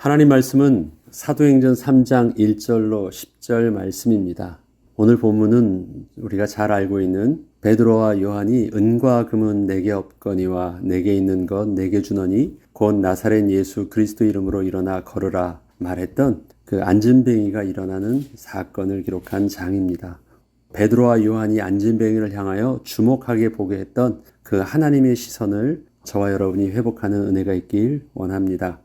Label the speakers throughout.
Speaker 1: 하나님 말씀은 사도행전 3장 1절로 10절 말씀입니다. 오늘 본문은 우리가 잘 알고 있는 베드로와 요한이 은과 금은 내게 없거니와 내게 있는 것 내게 주노니 곧 나사렛 예수 그리스도 이름으로 일어나 걸으라 말했던 그 안진뱅이가 일어나는 사건을 기록한 장입니다. 베드로와 요한이 안진뱅이를 향하여 주목하게 보게 했던 그 하나님의 시선을 저와 여러분이 회복하는 은혜가 있길 원합니다.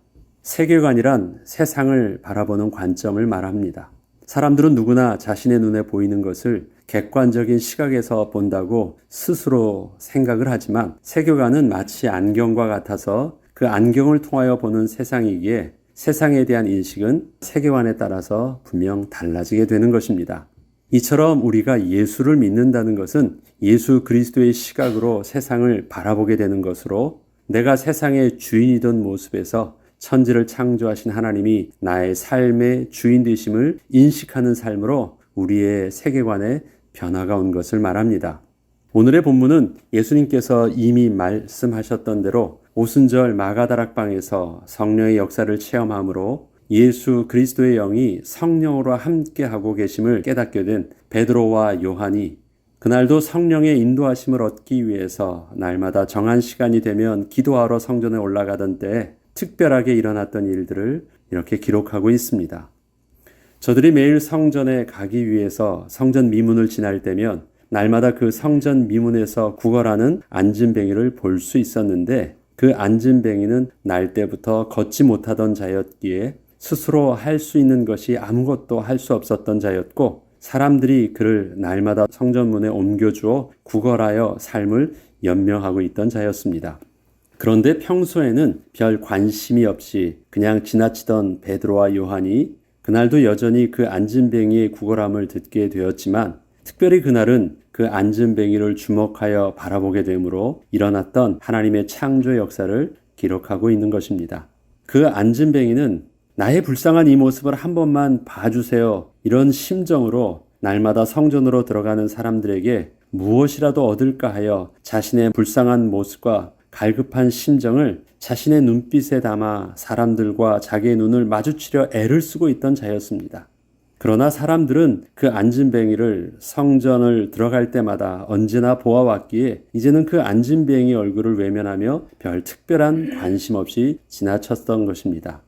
Speaker 1: 세계관이란 세상을 바라보는 관점을 말합니다. 사람들은 누구나 자신의 눈에 보이는 것을 객관적인 시각에서 본다고 스스로 생각을 하지만 세계관은 마치 안경과 같아서 그 안경을 통하여 보는 세상이기에 세상에 대한 인식은 세계관에 따라서 분명 달라지게 되는 것입니다. 이처럼 우리가 예수를 믿는다는 것은 예수 그리스도의 시각으로 세상을 바라보게 되는 것으로 내가 세상의 주인이던 모습에서 천지를 창조하신 하나님이 나의 삶의 주인 되심을 인식하는 삶으로 우리의 세계관에 변화가 온 것을 말합니다. 오늘의 본문은 예수님께서 이미 말씀하셨던 대로 오순절 마가다락방에서 성령의 역사를 체험함으로 예수 그리스도의 영이 성령으로 함께하고 계심을 깨닫게 된 베드로와 요한이 그날도 성령의 인도하심을 얻기 위해서 날마다 정한 시간이 되면 기도하러 성전에 올라가던 때에 특별하게 일어났던 일들을 이렇게 기록하고 있습니다. 저들이 매일 성전에 가기 위해서 성전 미문을 지날 때면 날마다 그 성전 미문에서 구걸하는 안진뱅이를 볼 수 있었는데 그 안진뱅이는 날 때부터 걷지 못하던 자였기에 스스로 할 수 있는 것이 아무것도 할 수 없었던 자였고 사람들이 그를 날마다 성전문에 옮겨주어 구걸하여 삶을 연명하고 있던 자였습니다. 그런데 평소에는 별 관심이 없이 그냥 지나치던 베드로와 요한이 그날도 여전히 그 안진뱅이의 구걸함을 듣게 되었지만 특별히 그날은 그 안진뱅이를 주목하여 바라보게 되므로 일어났던 하나님의 창조 역사를 기록하고 있는 것입니다. 그 안진뱅이는 나의 불쌍한 이 모습을 한 번만 봐주세요. 이런 심정으로 날마다 성전으로 들어가는 사람들에게 무엇이라도 얻을까 하여 자신의 불쌍한 모습과 갈급한 심정을 자신의 눈빛에 담아 사람들과 자기의 눈을 마주치려 애를 쓰고 있던 자였습니다. 그러나 사람들은 그 안진뱅이를 성전을 들어갈 때마다 언제나 보아왔기에 이제는 그 안진뱅이 얼굴을 외면하며 별 특별한 관심 없이 지나쳤던 것입니다.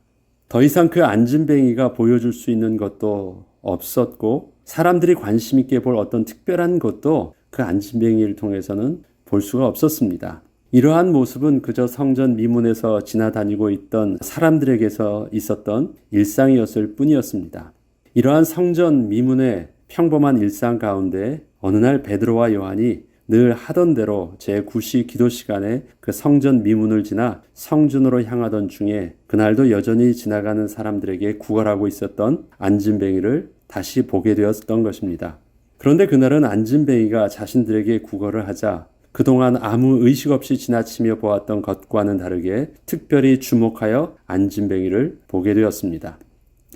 Speaker 1: 더 이상 그 안진뱅이가 보여줄 수 있는 것도 없었고 사람들이 관심 있게 볼 어떤 특별한 것도 그 안진뱅이를 통해서는 볼 수가 없었습니다. 이러한 모습은 그저 성전 미문에서 지나다니고 있던 사람들에게서 있었던 일상이었을 뿐이었습니다. 이러한 성전 미문의 평범한 일상 가운데 어느 날 베드로와 요한이 늘 하던 대로 제9시 기도 시간에 그 성전 미문을 지나 성전으로 향하던 중에 그날도 여전히 지나가는 사람들에게 구걸하고 있었던 안진뱅이를 다시 보게 되었던 것입니다. 그런데 그날은 안진뱅이가 자신들에게 구걸을 하자 그동안 아무 의식 없이 지나치며 보았던 것과는 다르게 특별히 주목하여 안진뱅이를 보게 되었습니다.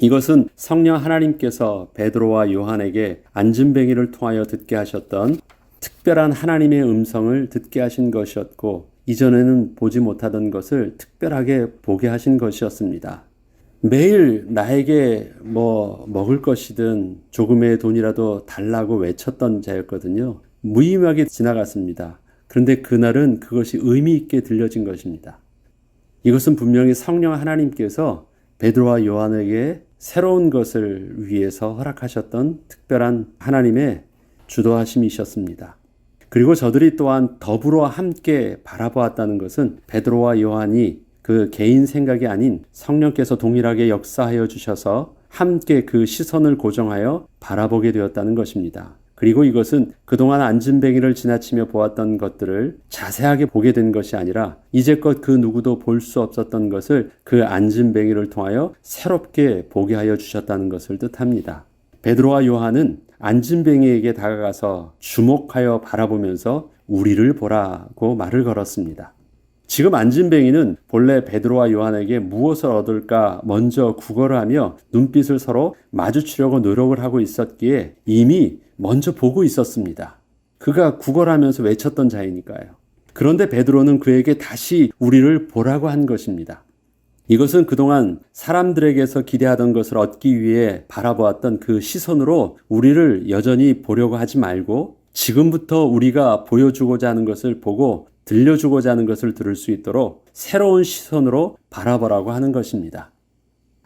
Speaker 1: 이것은 성령 하나님께서 베드로와 요한에게 안진뱅이를 통하여 듣게 하셨던 특별한 하나님의 음성을 듣게 하신 것이었고 이전에는 보지 못하던 것을 특별하게 보게 하신 것이었습니다. 매일 나에게 먹을 것이든 조금의 돈이라도 달라고 외쳤던 자였거든요. 무의미하게 지나갔습니다. 그런데 그날은 그것이 의미 있게 들려진 것입니다. 이것은 분명히 성령 하나님께서 베드로와 요한에게 새로운 것을 위해서 허락하셨던 특별한 하나님의 주도하심이셨습니다. 그리고 저들이 또한 더불어 함께 바라보았다는 것은 베드로와 요한이 그 개인 생각이 아닌 성령께서 동일하게 역사하여 주셔서 함께 그 시선을 고정하여 바라보게 되었다는 것입니다. 그리고 이것은 그동안 안진뱅이를 지나치며 보았던 것들을 자세하게 보게 된 것이 아니라 이제껏 그 누구도 볼 수 없었던 것을 그 안진뱅이를 통하여 새롭게 보게 하여 주셨다는 것을 뜻합니다. 베드로와 요한은 안진뱅이에게 다가가서 주목하여 바라보면서 우리를 보라고 말을 걸었습니다. 지금 안진뱅이는 본래 베드로와 요한에게 무엇을 얻을까 먼저 구걸을 하며 눈빛을 서로 마주치려고 노력을 하고 있었기에 이미 먼저 보고 있었습니다. 그가 구걸하면서 외쳤던 자이니까요. 그런데 베드로는 그에게 다시 우리를 보라고 한 것입니다. 이것은 그동안 사람들에게서 기대하던 것을 얻기 위해 바라보았던 그 시선으로 우리를 여전히 보려고 하지 말고 지금부터 우리가 보여주고자 하는 것을 보고 들려주고자 하는 것을 들을 수 있도록 새로운 시선으로 바라보라고 하는 것입니다.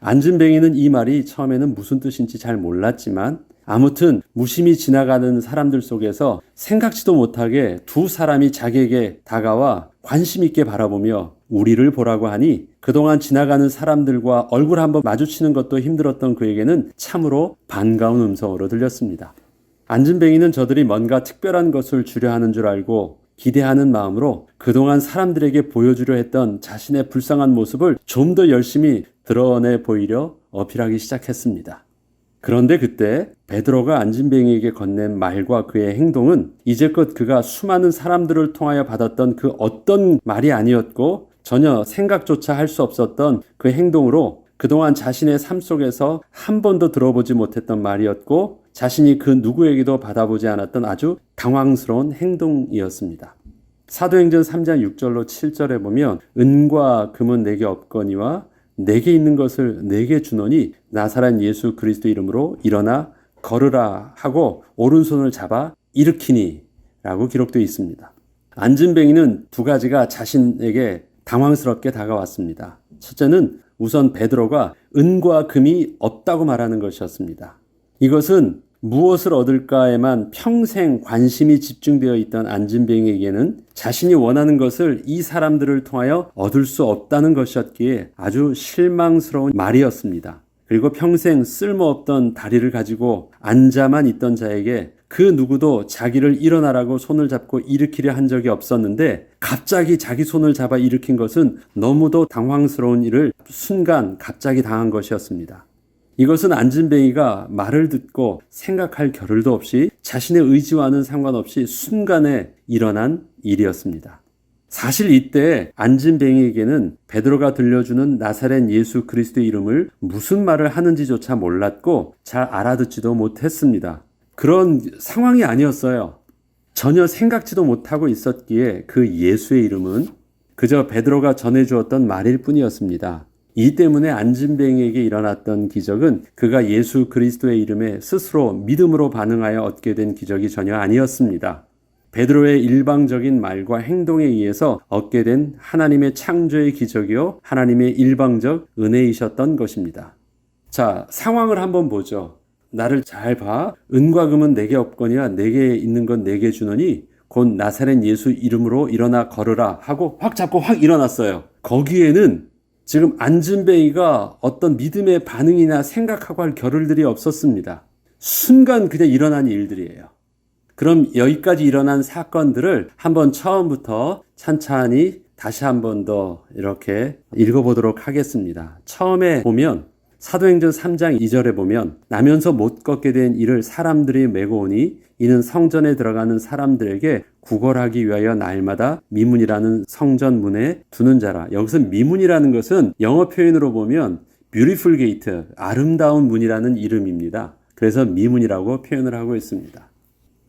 Speaker 1: 안진뱅이는 이 말이 처음에는 무슨 뜻인지 잘 몰랐지만 아무튼 무심히 지나가는 사람들 속에서 생각지도 못하게 두 사람이 자기에게 다가와 관심 있게 바라보며 우리를 보라고 하니 그동안 지나가는 사람들과 얼굴 한번 마주치는 것도 힘들었던 그에게는 참으로 반가운 음성으로 들렸습니다. 안진뱅이는 저들이 뭔가 특별한 것을 주려 하는 줄 알고 기대하는 마음으로 그동안 사람들에게 보여주려 했던 자신의 불쌍한 모습을 좀 더 열심히 드러내 보이려 어필하기 시작했습니다. 그런데 그때 베드로가 안진뱅이에게 건넨 말과 그의 행동은 이제껏 그가 수많은 사람들을 통하여 받았던 그 어떤 말이 아니었고 전혀 생각조차 할 수 없었던 그 행동으로 그동안 자신의 삶 속에서 한 번도 들어보지 못했던 말이었고 자신이 그 누구에게도 받아보지 않았던 아주 당황스러운 행동이었습니다. 사도행전 3장 6절로 7절에 보면 은과 금은 내게 없거니와 내게 있는 것을 내게 주노니 나사렛 예수 그리스도 이름으로 일어나 걸으라 하고 오른손을 잡아 일으키니 라고 기록되어 있습니다. 안진뱅이는 두 가지가 자신에게 당황스럽게 다가왔습니다. 첫째는 우선 베드로가 은과 금이 없다고 말하는 것이었습니다. 이것은 무엇을 얻을까에만 평생 관심이 집중되어 있던 안진뱅이에게는 자신이 원하는 것을 이 사람들을 통하여 얻을 수 없다는 것이었기에 아주 실망스러운 말이었습니다. 그리고 평생 쓸모없던 다리를 가지고 앉아만 있던 자에게 그 누구도 자기를 일어나라고 손을 잡고 일으키려 한 적이 없었는데 갑자기 자기 손을 잡아 일으킨 것은 너무도 당황스러운 일을 순간 갑자기 당한 것이었습니다. 이것은 안진뱅이가 말을 듣고 생각할 겨를도 없이 자신의 의지와는 상관없이 순간에 일어난 일이었습니다. 사실 이때 안진뱅이에게는 베드로가 들려주는 나사렛 예수 그리스도의 이름을 무슨 말을 하는지조차 몰랐고 잘 알아듣지도 못했습니다. 그런 상황이 아니었어요. 전혀 생각지도 못하고 있었기에 그 예수의 이름은 그저 베드로가 전해주었던 말일 뿐이었습니다. 이 때문에 안진뱅이에게 일어났던 기적은 그가 예수 그리스도의 이름에 스스로 믿음으로 반응하여 얻게 된 기적이 전혀 아니었습니다. 베드로의 일방적인 말과 행동에 의해서 얻게 된 하나님의 창조의 기적이요 하나님의 일방적 은혜이셨던 것입니다. 자, 상황을 한번 보죠. 나를 잘 봐. 은과 금은 내게 없거니와 내게 있는 건 내게 주노니 곧 나사렛 예수 이름으로 일어나 걸으라 하고 확 잡고 확 일어났어요. 거기에는 지금 안진뱅이가 어떤 믿음의 반응이나 생각하고 할 겨를들이 없었습니다. 순간 그냥 일어난 일들이에요. 그럼 여기까지 일어난 사건들을 한번 처음부터 찬찬히 다시 한 번 더 이렇게 읽어보도록 하겠습니다. 처음에 보면 사도행전 3장 2절에 보면 나면서 못 걷게 된 이를 사람들이 메고 오니 이는 성전에 들어가는 사람들에게 구걸하기 위하여 날마다 미문이라는 성전 문에 두는 자라. 여기서 미문이라는 것은 영어 표현으로 보면 beautiful gate, 아름다운 문이라는 이름입니다. 그래서 미문이라고 표현을 하고 있습니다.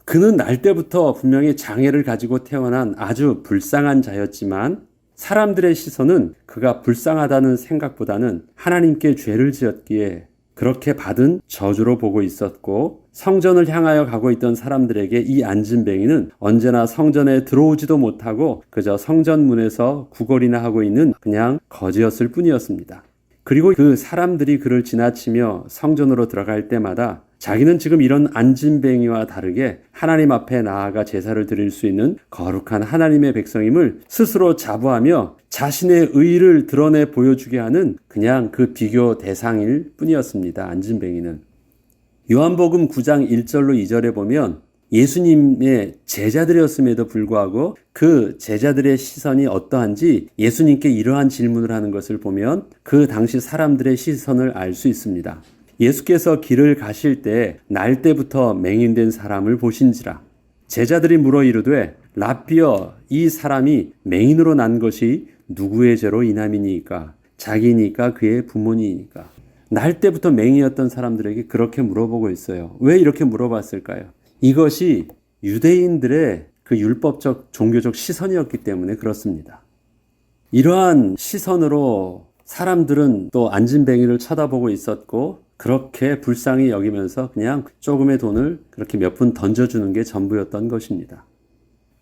Speaker 1: 그는 날 때부터 분명히 장애를 가지고 태어난 아주 불쌍한 자였지만 사람들의 시선은 그가 불쌍하다는 생각보다는 하나님께 죄를 지었기에 그렇게 받은 저주로 보고 있었고 성전을 향하여 가고 있던 사람들에게 이 안진뱅이는 언제나 성전에 들어오지도 못하고 그저 성전 문에서 구걸이나 하고 있는 그냥 거지였을 뿐이었습니다. 그리고 그 사람들이 그를 지나치며 성전으로 들어갈 때마다 자기는 지금 이런 안진뱅이와 다르게 하나님 앞에 나아가 제사를 드릴 수 있는 거룩한 하나님의 백성임을 스스로 자부하며 자신의 의의를 드러내 보여주게 하는 그냥 그 비교 대상일 뿐이었습니다. 안진뱅이는. 요한복음 9장 1절로 2절에 보면 예수님의 제자들이었음에도 불구하고 그 제자들의 시선이 어떠한지 예수님께 이러한 질문을 하는 것을 보면 그 당시 사람들의 시선을 알 수 있습니다. 예수께서 길을 가실 때 날 때부터 맹인된 사람을 보신지라. 제자들이 물어 이르되 랍비여 이 사람이 맹인으로 난 것이 누구의 죄로 인함이니까 자기니까 그의 부모니까. 날 때부터 맹인이었던 사람들에게 그렇게 물어보고 있어요. 왜 이렇게 물어봤을까요? 이것이 유대인들의 그 율법적 종교적 시선이었기 때문에 그렇습니다. 이러한 시선으로 사람들은 또 안진뱅이를 쳐다보고 있었고 그렇게 불쌍히 여기면서 그냥 조금의 돈을 그렇게 몇 푼 던져주는 게 전부였던 것입니다.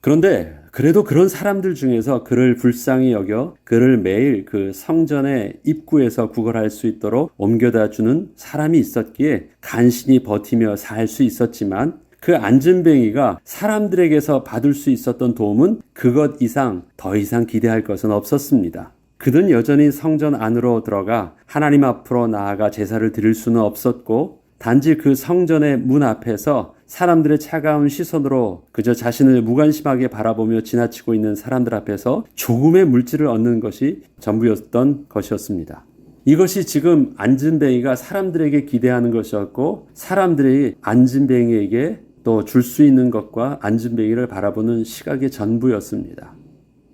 Speaker 1: 그런데 그래도 그런 사람들 중에서 그를 불쌍히 여겨 그를 매일 그 성전의 입구에서 구걸할 수 있도록 옮겨다 주는 사람이 있었기에 간신히 버티며 살 수 있었지만 그 안진뱅이가 사람들에게서 받을 수 있었던 도움은 그것 이상 더 이상 기대할 것은 없었습니다. 그는 여전히 성전 안으로 들어가 하나님 앞으로 나아가 제사를 드릴 수는 없었고 단지 그 성전의 문 앞에서 사람들의 차가운 시선으로 그저 자신을 무관심하게 바라보며 지나치고 있는 사람들 앞에서 조금의 물질을 얻는 것이 전부였던 것이었습니다. 이것이 지금 안진뱅이가 사람들에게 기대하는 것이었고 사람들이 안진뱅이에게 또 줄 수 있는 것과 안진뱅이를 바라보는 시각의 전부였습니다.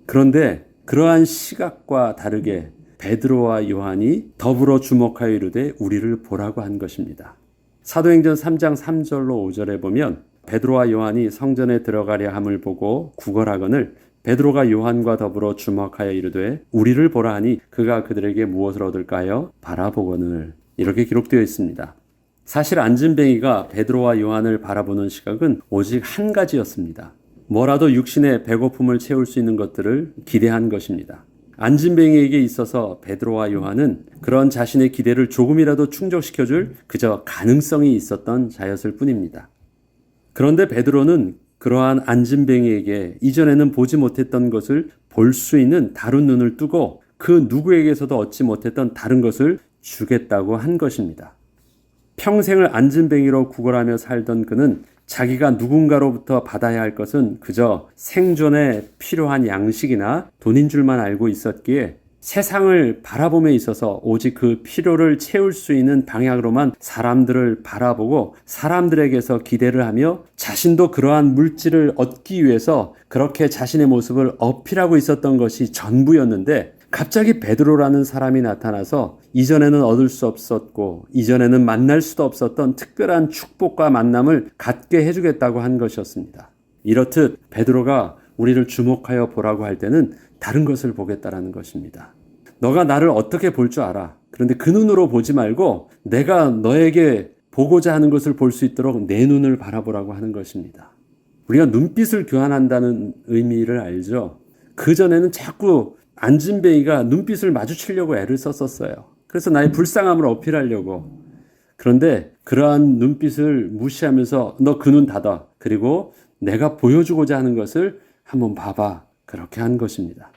Speaker 1: 그런데 그러한 시각과 다르게 베드로와 요한이 더불어 주목하여 이르되 우리를 보라고 한 것입니다. 사도행전 3장 3절로 5절에 보면 베드로와 요한이 성전에 들어가려 함을 보고 구걸하거늘 베드로가 요한과 더불어 주목하여 이르되 우리를 보라 하니 그가 그들에게 무엇을 얻을까요? 바라보거늘. 이렇게 기록되어 있습니다. 사실 안진뱅이가 베드로와 요한을 바라보는 시각은 오직 한 가지였습니다. 뭐라도 육신의 배고픔을 채울 수 있는 것들을 기대한 것입니다. 안진뱅이에게 있어서 베드로와 요한은 그런 자신의 기대를 조금이라도 충족시켜줄 그저 가능성이 있었던 자였을 뿐입니다. 그런데 베드로는 그러한 안진뱅이에게 이전에는 보지 못했던 것을 볼 수 있는 다른 눈을 뜨고 그 누구에게서도 얻지 못했던 다른 것을 주겠다고 한 것입니다. 평생을 안진뱅이로 구걸하며 살던 그는 자기가 누군가로부터 받아야 할 것은 그저 생존에 필요한 양식이나 돈인 줄만 알고 있었기에 세상을 바라봄에 있어서 오직 그 필요를 채울 수 있는 방향으로만 사람들을 바라보고 사람들에게서 기대를 하며 자신도 그러한 물질을 얻기 위해서 그렇게 자신의 모습을 어필하고 있었던 것이 전부였는데 갑자기 베드로라는 사람이 나타나서 이전에는 얻을 수 없었고 이전에는 만날 수도 없었던 특별한 축복과 만남을 갖게 해주겠다고 한 것이었습니다. 이렇듯 베드로가 우리를 주목하여 보라고 할 때는 다른 것을 보겠다라는 것입니다. 너가 나를 어떻게 볼 줄 알아. 그런데 그 눈으로 보지 말고 내가 너에게 보고자 하는 것을 볼 수 있도록 내 눈을 바라보라고 하는 것입니다. 우리가 눈빛을 교환한다는 의미를 알죠. 그전에는 자꾸 안진뱅이가 눈빛을 마주치려고 애를 썼었어요. 그래서 나의 불쌍함을 어필하려고. 그런데 그러한 눈빛을 무시하면서 너 그 눈 닫아. 그리고 내가 보여주고자 하는 것을 한번 봐봐. 그렇게 한 것입니다.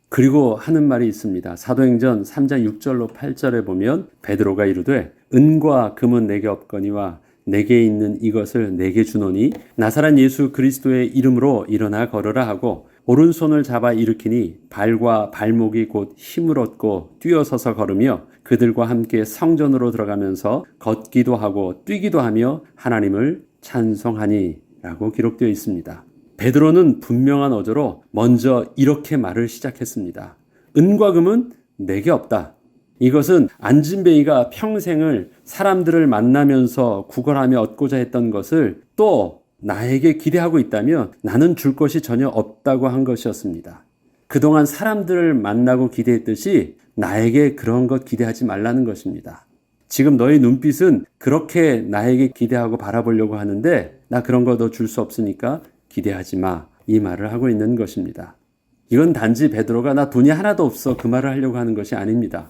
Speaker 1: 그리고 하는 말이 있습니다. 사도행전 3장 6절로 8절에 보면 베드로가 이르되 은과 금은 내게 없거니와 내게 있는 이것을 내게 주노니 나사렛 예수 그리스도의 이름으로 일어나 걸으라 하고 오른손을 잡아 일으키니 발과 발목이 곧 힘을 얻고 뛰어서서 걸으며 그들과 함께 성전으로 들어가면서 걷기도 하고 뛰기도 하며 하나님을 찬송하니 라고 기록되어 있습니다. 베드로는 분명한 어조로 먼저 이렇게 말을 시작했습니다. 은과 금은 내게 없다. 이것은 안진뱅이가 평생을 사람들을 만나면서 구걸하며 얻고자 했던 것을 또 나에게 기대하고 있다면 나는 줄 것이 전혀 없다고 한 것이었습니다. 그동안 사람들을 만나고 기대했듯이 나에게 그런 것 기대하지 말라는 것입니다. 지금 너의 눈빛은 그렇게 나에게 기대하고 바라보려고 하는데 나 그런 거 너 줄 수 없으니까 기대하지 마. 이 말을 하고 있는 것입니다. 이건 단지 베드로가 나 돈이 하나도 없어 그 말을 하려고 하는 것이 아닙니다.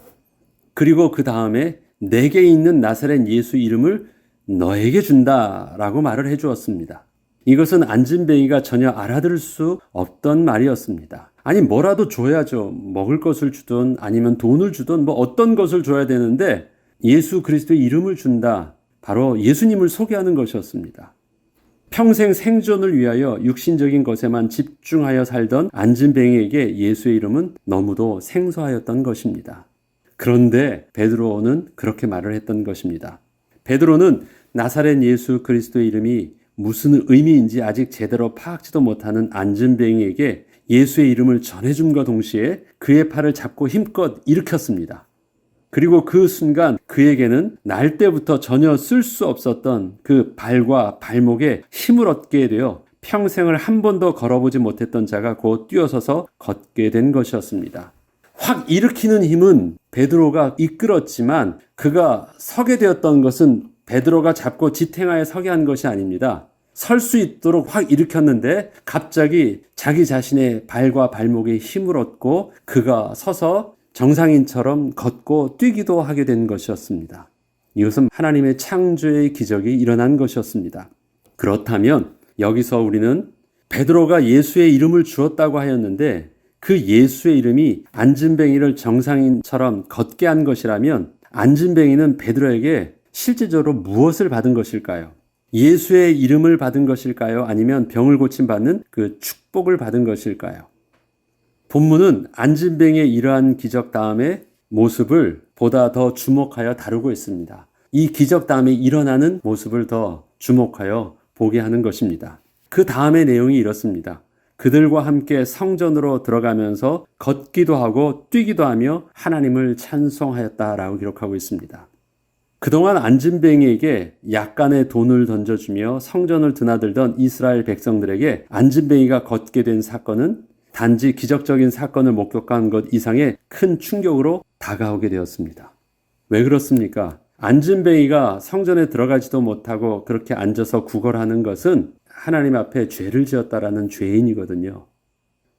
Speaker 1: 그리고 그 다음에 내게 있는 나사렛 예수 이름을 너에게 준다라고 말을 해주었습니다. 이것은 안진뱅이가 전혀 알아들을 수 없던 말이었습니다. 아니 뭐라도 줘야죠. 먹을 것을 주든 아니면 돈을 주든 뭐 어떤 것을 줘야 되는데 예수 그리스도의 이름을 준다. 바로 예수님을 소개하는 것이었습니다. 평생 생존을 위하여 육신적인 것에만 집중하여 살던 안진뱅이에게 예수의 이름은 너무도 생소하였던 것입니다. 그런데 베드로는 그렇게 말을 했던 것입니다. 베드로는 나사렛 예수 그리스도의 이름이 무슨 의미인지 아직 제대로 파악지도 못하는 안진뱅이에게 예수의 이름을 전해줌과 동시에 그의 팔을 잡고 힘껏 일으켰습니다. 그리고 그 순간 그에게는 날 때부터 전혀 쓸 수 없었던 그 발과 발목에 힘을 얻게 되어 평생을 한 번도 걸어보지 못했던 자가 곧 뛰어서서 걷게 된 것이었습니다. 확 일으키는 힘은 베드로가 이끌었지만 그가 서게 되었던 것은 베드로가 잡고 지탱하에 서게 한 것이 아닙니다. 설 수 있도록 확 일으켰는데 갑자기 자기 자신의 발과 발목에 힘을 얻고 그가 서서 정상인처럼 걷고 뛰기도 하게 된 것이었습니다. 이것은 하나님의 창조의 기적이 일어난 것이었습니다. 그렇다면 여기서 우리는 베드로가 예수의 이름을 주었다고 하였는데 그 예수의 이름이 안진뱅이를 정상인처럼 걷게 한 것이라면 안진뱅이는 베드로에게 실제적으로 무엇을 받은 것일까요? 예수의 이름을 받은 것일까요? 아니면 병을 고침받는 그 축복을 받은 것일까요? 본문은 안진뱅이의 이러한 기적 다음의 모습을 보다 더 주목하여 다루고 있습니다. 이 기적 다음에 일어나는 모습을 더 주목하여 보게 하는 것입니다. 그 다음의 내용이 이렇습니다. 그들과 함께 성전으로 들어가면서 걷기도 하고 뛰기도 하며 하나님을 찬송하였다라고 기록하고 있습니다. 그동안 안진뱅이에게 약간의 돈을 던져주며 성전을 드나들던 이스라엘 백성들에게 안진뱅이가 걷게 된 사건은 단지 기적적인 사건을 목격한 것 이상의 큰 충격으로 다가오게 되었습니다. 왜 그렇습니까? 안진뱅이가 성전에 들어가지도 못하고 그렇게 앉아서 구걸하는 것은 하나님 앞에 죄를 지었다라는 죄인이거든요.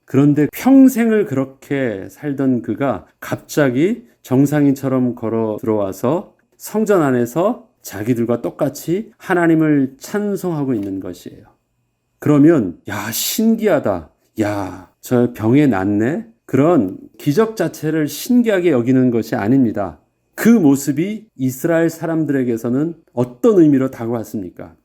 Speaker 1: 그런데 평생을 그렇게 살던 그가 갑자기 정상인처럼 걸어 들어와서 성전 안에서 자기들과 똑같이 하나님을 찬송하고 있는 것이에요. 그러면 신기하다. 저 병에 낫네? 그런 기적 자체를 신기하게 여기는 것이 아닙니다. 그 모습이 이스라엘 사람들에게서는 어떤 의미로 다가왔습니까?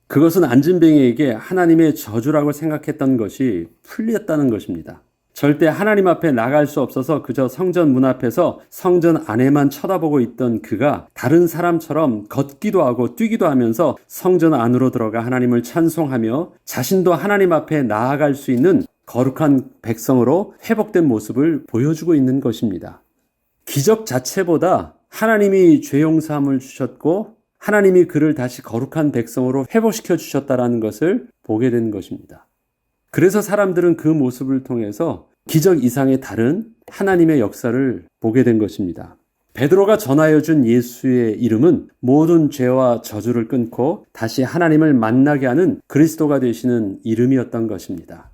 Speaker 1: 그것은 안진뱅이에게 하나님의 저주라고 생각했던 것이 풀렸다는 것입니다. 절대 하나님 앞에 나갈 수 없어서 그저 성전 문 앞에서 성전 안에만 쳐다보고 있던 그가 다른 사람처럼 걷기도 하고 뛰기도 하면서 성전 안으로 들어가 하나님을 찬송하며 자신도 하나님 앞에 나아갈 수 있는 거룩한 백성으로 회복된 모습을 보여주고 있는 것입니다. 기적 자체보다 하나님이 죄 용서함을 주셨고 하나님이 그를 다시 거룩한 백성으로 회복시켜 주셨다는 것을 보게 된 것입니다. 그래서 사람들은 그 모습을 통해서 기적 이상의 다른 하나님의 역사를 보게 된 것입니다. 베드로가 전하여 준 예수의 이름은 모든 죄와 저주를 끊고 다시 하나님을 만나게 하는 그리스도가 되시는 이름이었던 것입니다.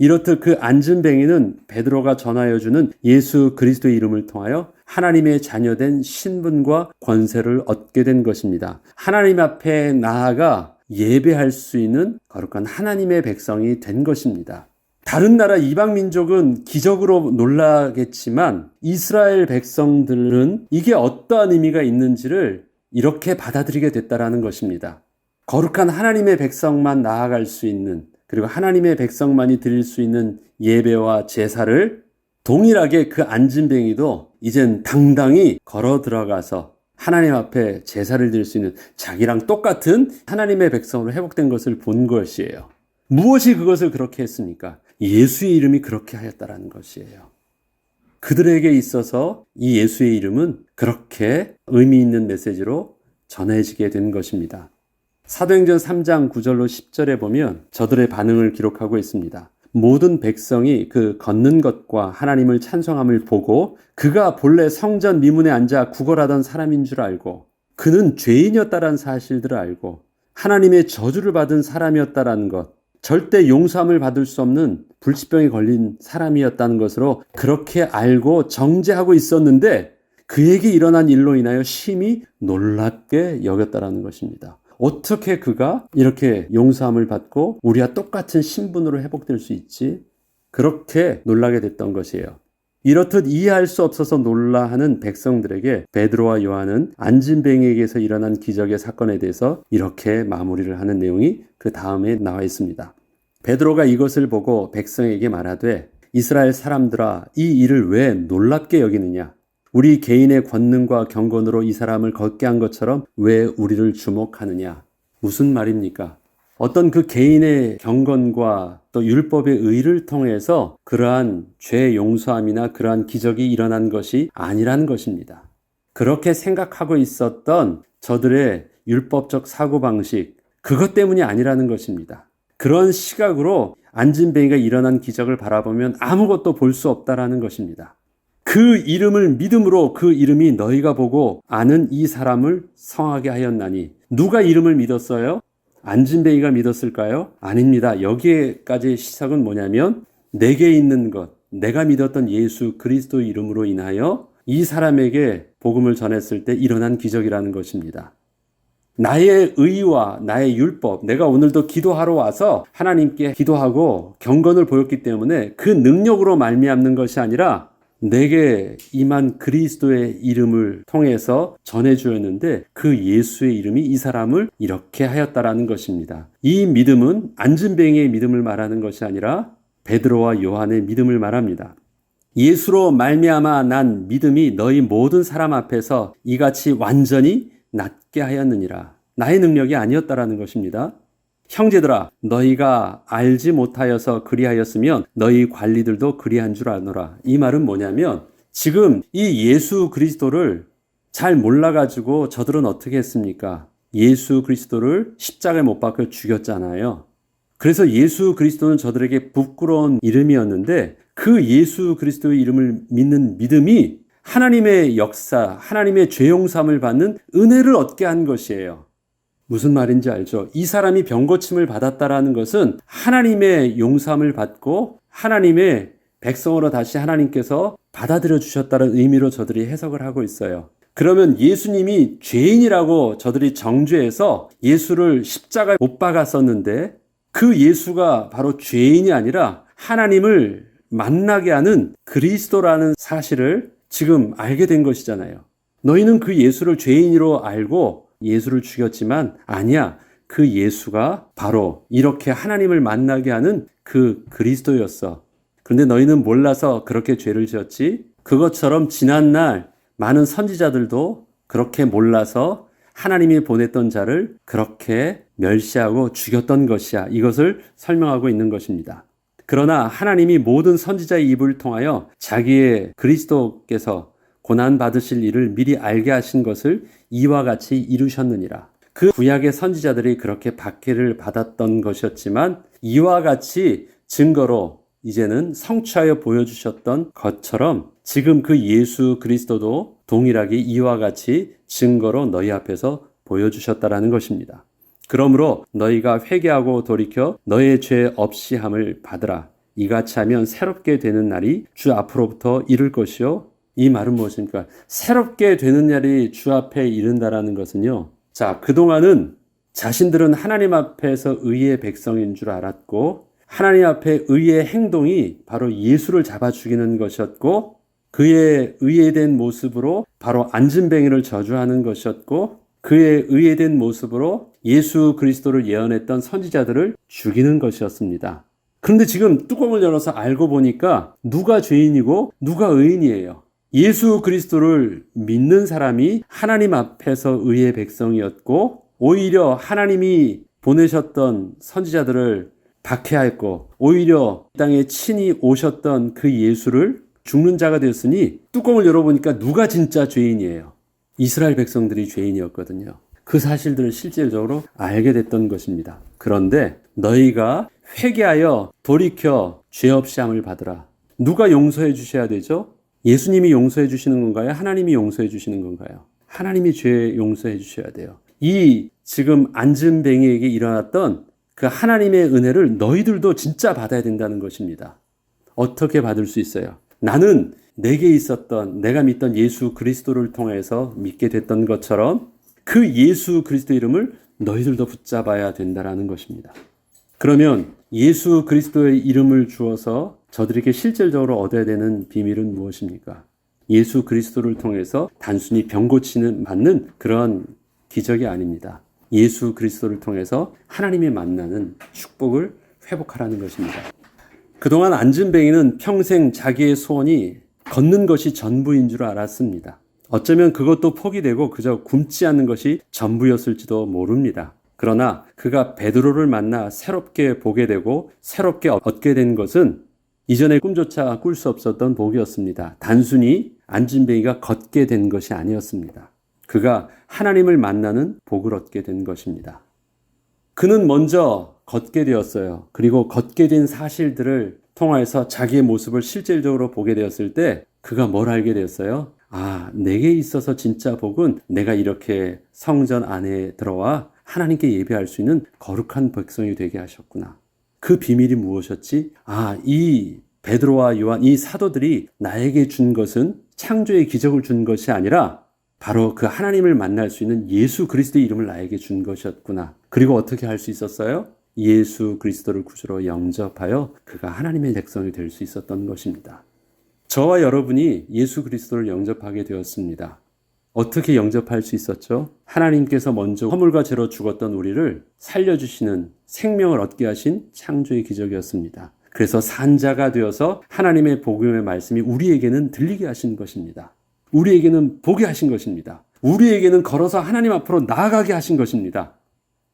Speaker 1: 이렇듯 그 안진뱅이는 베드로가 전하여 주는 예수 그리스도의 이름을 통하여 하나님의 자녀된 신분과 권세를 얻게 된 것입니다. 하나님 앞에 나아가 예배할 수 있는 거룩한 하나님의 백성이 된 것입니다. 다른 나라 이방 민족은 기적으로 놀라겠지만 이스라엘 백성들은 이게 어떠한 의미가 있는지를 이렇게 받아들이게 됐다라는 것입니다. 거룩한 하나님의 백성만 나아갈 수 있는, 그리고 하나님의 백성만이 드릴 수 있는 예배와 제사를 동일하게 그 안진뱅이도 이젠 당당히 걸어 들어가서 하나님 앞에 제사를 드릴 수 있는 자기랑 똑같은 하나님의 백성으로 회복된 것을 본 것이에요. 무엇이 그것을 그렇게 했습니까? 예수의 이름이 그렇게 하였다라는 것이에요. 그들에게 있어서 이 예수의 이름은 그렇게 의미 있는 메시지로 전해지게 된 것입니다. 사도행전 3장 9절로 10절에 보면 저들의 반응을 기록하고 있습니다. 모든 백성이 그 걷는 것과 하나님을 찬송함을 보고 그가 본래 성전 미문에 앉아 구걸하던 사람인 줄 알고 그는 죄인이었다라는 사실들을 알고 하나님의 저주를 받은 사람이었다라는 것, 절대 용서함을 받을 수 없는 불치병에 걸린 사람이었다는 것으로 그렇게 알고 정죄하고 있었는데 그에게 일어난 일로 인하여 심히 놀랍게 여겼다라는 것입니다. 어떻게 그가 이렇게 용서함을 받고 우리와 똑같은 신분으로 회복될 수 있지? 그렇게 놀라게 됐던 것이에요. 이렇듯 이해할 수 없어서 놀라하는 백성들에게 베드로와 요한은 안진뱅이에게서 일어난 기적의 사건에 대해서 이렇게 마무리를 하는 내용이 그 다음에 나와 있습니다. 베드로가 이것을 보고 백성에게 말하되 이스라엘 사람들아 이 일을 왜 놀랍게 여기느냐? 우리 개인의 권능과 경건으로 이 사람을 걷게 한 것처럼 왜 우리를 주목하느냐? 무슨 말입니까? 어떤 그 개인의 경건과 또 율법의 의를 통해서 그러한 죄 용서함이나 그러한 기적이 일어난 것이 아니란 것입니다. 그렇게 생각하고 있었던 저들의 율법적 사고방식, 그것 때문이 아니라는 것입니다. 그런 시각으로 안진뱅이가 일어난 기적을 바라보면 아무것도 볼 수 없다라는 것입니다. 그 이름을 믿음으로 그 이름이 너희가 보고 아는 이 사람을 성하게 하였나니. 누가 이름을 믿었어요? 안진뱅이가 믿었을까요? 아닙니다. 여기에까지 시작은 뭐냐면 내게 있는 것, 내가 믿었던 예수 그리스도 이름으로 인하여 이 사람에게 복음을 전했을 때 일어난 기적이라는 것입니다. 나의 의와 나의 율법, 내가 오늘도 기도하러 와서 하나님께 기도하고 경건을 보였기 때문에 그 능력으로 말미암는 것이 아니라 내게 임한 그리스도의 이름을 통해서 전해주었는데 그 예수의 이름이 이 사람을 이렇게 하였다라는 것입니다. 이 믿음은 안진뱅이의 믿음을 말하는 것이 아니라 베드로와 요한의 믿음을 말합니다. 예수로 말미암아 난 믿음이 너희 모든 사람 앞에서 이같이 완전히 낫게 하였느니라. 나의 능력이 아니었다라는 것입니다. 형제들아, 너희가 알지 못하여서 그리하였으면 너희 관리들도 그리한 줄 아노라. 이 말은 뭐냐면 지금 이 예수 그리스도를 잘 몰라가지고 저들은 어떻게 했습니까? 예수 그리스도를 십자가에 못 박혀 죽였잖아요. 그래서 예수 그리스도는 저들에게 부끄러운 이름이었는데 그 예수 그리스도의 이름을 믿는 믿음이 하나님의 역사, 하나님의 죄 용서함을 받는 은혜를 얻게 한 것이에요. 무슨 말인지 알죠? 이 사람이 병고침을 받았다라는 것은 하나님의 용서함을 받고 하나님의 백성으로 다시 하나님께서 받아들여 주셨다는 의미로 저들이 해석을 하고 있어요. 그러면 예수님이 죄인이라고 저들이 정죄해서 예수를 십자가에 못 박았었는데 그 예수가 바로 죄인이 아니라 하나님을 만나게 하는 그리스도라는 사실을 지금 알게 된 것이잖아요. 너희는 그 예수를 죄인으로 알고 예수를 죽였지만 아니야. 그 예수가 바로 이렇게 하나님을 만나게 하는 그 그리스도였어. 그런데 너희는 몰라서 그렇게 죄를 지었지. 그것처럼 지난날 많은 선지자들도 그렇게 몰라서 하나님이 보냈던 자를 그렇게 멸시하고 죽였던 것이야. 이것을 설명하고 있는 것입니다. 그러나 하나님이 모든 선지자의 입을 통하여 자기의 그리스도께서 고난받으실 일을 미리 알게 하신 것을 이와 같이 이루셨느니라. 그 구약의 선지자들이 그렇게 박해를 받았던 것이었지만 이와 같이 증거로 이제는 성취하여 보여주셨던 것처럼 지금 그 예수 그리스도도 동일하게 이와 같이 증거로 너희 앞에서 보여주셨다라는 것입니다. 그러므로 너희가 회개하고 돌이켜 너의 죄 없이 함을 받으라. 이같이 하면 새롭게 되는 날이 주 앞으로부터 이를 것이요. 이 말은 무엇입니까? 새롭게 되는 날이 주 앞에 이른다라는 것은요. 자, 그동안은 자신들은 하나님 앞에서 의의 백성인 줄 알았고 하나님 앞에 의의 행동이 바로 예수를 잡아 죽이는 것이었고 그의 의의된 모습으로 바로 안진뱅이를 저주하는 것이었고 그의 의의된 모습으로 예수 그리스도를 예언했던 선지자들을 죽이는 것이었습니다. 그런데 지금 뚜껑을 열어서 알고 보니까 누가 죄인이고 누가 의인이에요. 예수 그리스도를 믿는 사람이 하나님 앞에서 의의 백성이었고 오히려 하나님이 보내셨던 선지자들을 박해하였고 오히려 땅에 친히 오셨던 그 예수를 죽는 자가 되었으니 뚜껑을 열어보니까 누가 진짜 죄인이에요? 이스라엘 백성들이 죄인이었거든요. 그 사실들을 실질적으로 알게 됐던 것입니다. 그런데 너희가 회개하여 돌이켜 죄 없이 함을 받으라. 누가 용서해 주셔야 되죠? 예수님이 용서해 주시는 건가요? 하나님이 용서해 주시는 건가요? 하나님이 죄 용서해 주셔야 돼요. 이 지금 안진뱅이에게 일어났던 그 하나님의 은혜를 너희들도 진짜 받아야 된다는 것입니다. 어떻게 받을 수 있어요? 나는 내게 있었던 내가 믿던 예수 그리스도를 통해서 믿게 됐던 것처럼 그 예수 그리스도 이름을 너희들도 붙잡아야 된다는 것입니다. 그러면 예수 그리스도의 이름을 주어서 저들에게 실질적으로 얻어야 되는 비밀은 무엇입니까? 예수 그리스도를 통해서 단순히 병 고치는 받는 그런 기적이 아닙니다. 예수 그리스도를 통해서 하나님이 만나는 축복을 회복하라는 것입니다. 그동안 안진뱅이는 평생 자기의 소원이 걷는 것이 전부인 줄 알았습니다. 어쩌면 그것도 포기되고 그저 굶지 않는 것이 전부였을지도 모릅니다. 그러나 그가 베드로를 만나 새롭게 보게 되고 새롭게 얻게 된 것은 이전에 꿈조차 꿀 수 없었던 복이었습니다. 단순히 안진뱅이가 걷게 된 것이 아니었습니다. 그가 하나님을 만나는 복을 얻게 된 것입니다. 그는 먼저 걷게 되었어요. 그리고 걷게 된 사실들을 통하여서 자기의 모습을 실질적으로 보게 되었을 때 그가 뭘 알게 되었어요? 아, 내게 있어서 진짜 복은 내가 이렇게 성전 안에 들어와 하나님께 예배할 수 있는 거룩한 백성이 되게 하셨구나. 그 비밀이 무엇이었지? 아, 이 베드로와 요한, 이 사도들이 나에게 준 것은 창조의 기적을 준 것이 아니라 바로 그 하나님을 만날 수 있는 예수 그리스도의 이름을 나에게 준 것이었구나. 그리고 어떻게 할 수 있었어요? 예수 그리스도를 구주로 영접하여 그가 하나님의 백성이 될 수 있었던 것입니다. 저와 여러분이 예수 그리스도를 영접하게 되었습니다. 어떻게 영접할 수 있었죠? 하나님께서 먼저 허물과 죄로 죽었던 우리를 살려주시는 생명을 얻게 하신 창조의 기적이었습니다. 그래서 산자가 되어서 하나님의 복음의 말씀이 우리에게는 들리게 하신 것입니다. 우리에게는 보게 하신 것입니다. 우리에게는 걸어서 하나님 앞으로 나아가게 하신 것입니다.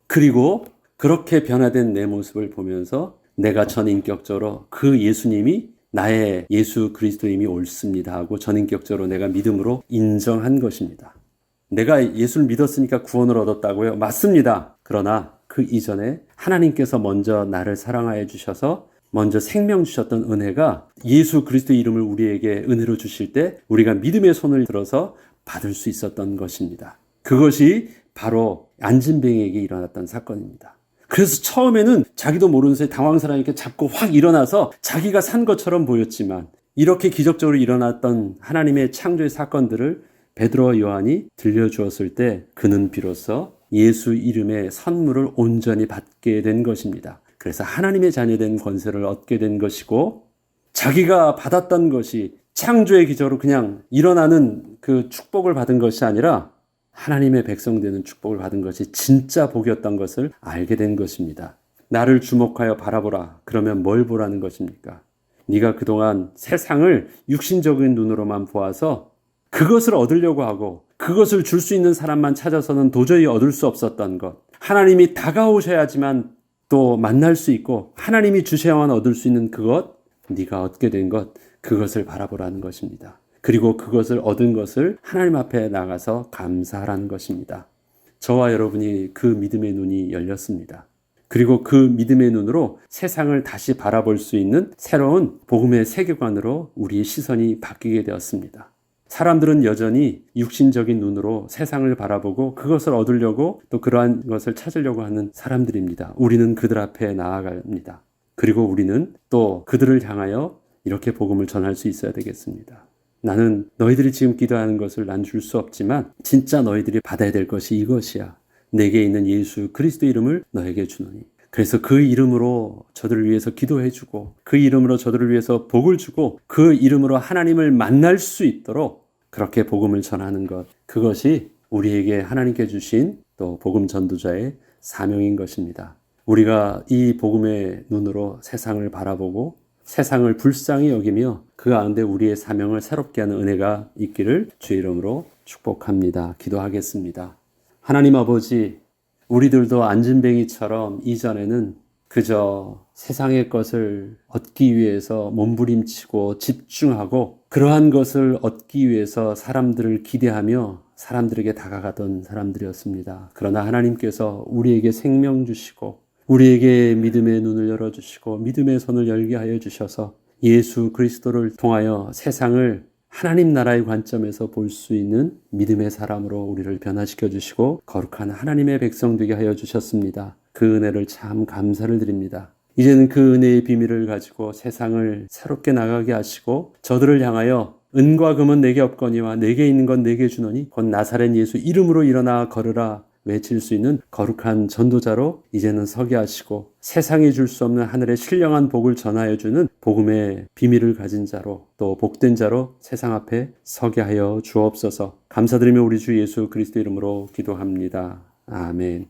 Speaker 1: 그리고 그렇게 변화된 내 모습을 보면서 내가 전인격적으로 그 예수님이 나의 예수 그리스도임이 옳습니다 하고 전인격적으로 내가 믿음으로 인정한 것입니다. 내가 예수를 믿었으니까 구원을 얻었다고요? 맞습니다. 그러나 그 이전에 하나님께서 먼저 나를 사랑하여 주셔서 먼저 생명 주셨던 은혜가 예수 그리스도의 이름을 우리에게 은혜로 주실 때 우리가 믿음의 손을 들어서 받을 수 있었던 것입니다. 그것이 바로 안진뱅이에게 일어났던 사건입니다. 그래서 처음에는 자기도 모르는 사이에 당황스러우니까 잡고 확 일어나서 자기가 산 것처럼 보였지만 이렇게 기적적으로 일어났던 하나님의 창조의 사건들을 베드로와 요한이 들려주었을 때 그는 비로소 예수 이름의 선물을 온전히 받게 된 것입니다. 그래서 하나님의 자녀된 권세를 얻게 된 것이고 자기가 받았던 것이 창조의 기적으로 그냥 일어나는 그 축복을 받은 것이 아니라 하나님의 백성 되는 축복을 받은 것이 진짜 복이었던 것을 알게 된 것입니다. 나를 주목하여 바라보라. 그러면 뭘 보라는 것입니까? 네가 그동안 세상을 육신적인 눈으로만 보아서 그것을 얻으려고 하고 그것을 줄 수 있는 사람만 찾아서는 도저히 얻을 수 없었던 것. 하나님이 다가오셔야지만 또 만날 수 있고 하나님이 주셔야만 얻을 수 있는 그것, 네가 얻게 된 것, 그것을 바라보라는 것입니다. 그리고 그것을 얻은 것을 하나님 앞에 나가서 감사하라는 것입니다. 저와 여러분이 그 믿음의 눈이 열렸습니다. 그리고 그 믿음의 눈으로 세상을 다시 바라볼 수 있는 새로운 복음의 세계관으로 우리의 시선이 바뀌게 되었습니다. 사람들은 여전히 육신적인 눈으로 세상을 바라보고 그것을 얻으려고 또 그러한 것을 찾으려고 하는 사람들입니다. 우리는 그들 앞에 나아갑니다. 그리고 우리는 또 그들을 향하여 이렇게 복음을 전할 수 있어야 되겠습니다. 나는 너희들이 지금 기도하는 것을 난 줄 수 없지만 진짜 너희들이 받아야 될 것이 이것이야. 내게 있는 예수 그리스도 이름을 너에게 주노니. 그래서 그 이름으로 저들을 위해서 기도해주고 그 이름으로 저들을 위해서 복을 주고 그 이름으로 하나님을 만날 수 있도록 그렇게 복음을 전하는 것. 그것이 우리에게 하나님께 주신 또 복음 전도자의 사명인 것입니다. 우리가 이 복음의 눈으로 세상을 바라보고 세상을 불쌍히 여기며 그 가운데 우리의 사명을 새롭게 하는 은혜가 있기를 주의 이름으로 축복합니다. 기도하겠습니다. 하나님 아버지, 우리들도 안진뱅이처럼 이전에는 그저 세상의 것을 얻기 위해서 몸부림치고 집중하고 그러한 것을 얻기 위해서 사람들을 기대하며 사람들에게 다가가던 사람들이었습니다. 그러나 하나님께서 우리에게 생명 주시고 우리에게 믿음의 눈을 열어주시고 믿음의 손을 열게 하여 주셔서 예수 그리스도를 통하여 세상을 하나님 나라의 관점에서 볼 수 있는 믿음의 사람으로 우리를 변화시켜 주시고 거룩한 하나님의 백성 되게 하여 주셨습니다. 그 은혜를 참 감사를 드립니다. 이제는 그 은혜의 비밀을 가지고 세상을 새롭게 나가게 하시고 저들을 향하여 은과 금은 내게 없거니와 내게 있는 건 내게 주노니 곧 나사렛 예수 이름으로 일어나 걸으라 외칠 수 있는 거룩한 전도자로 이제는 서게 하시고 세상에 줄 수 없는 하늘의 신령한 복을 전하여 주는 복음의 비밀을 가진 자로 또 복된 자로 세상 앞에 서게 하여 주옵소서. 감사드리며 우리 주 예수 그리스도 이름으로 기도합니다. 아멘.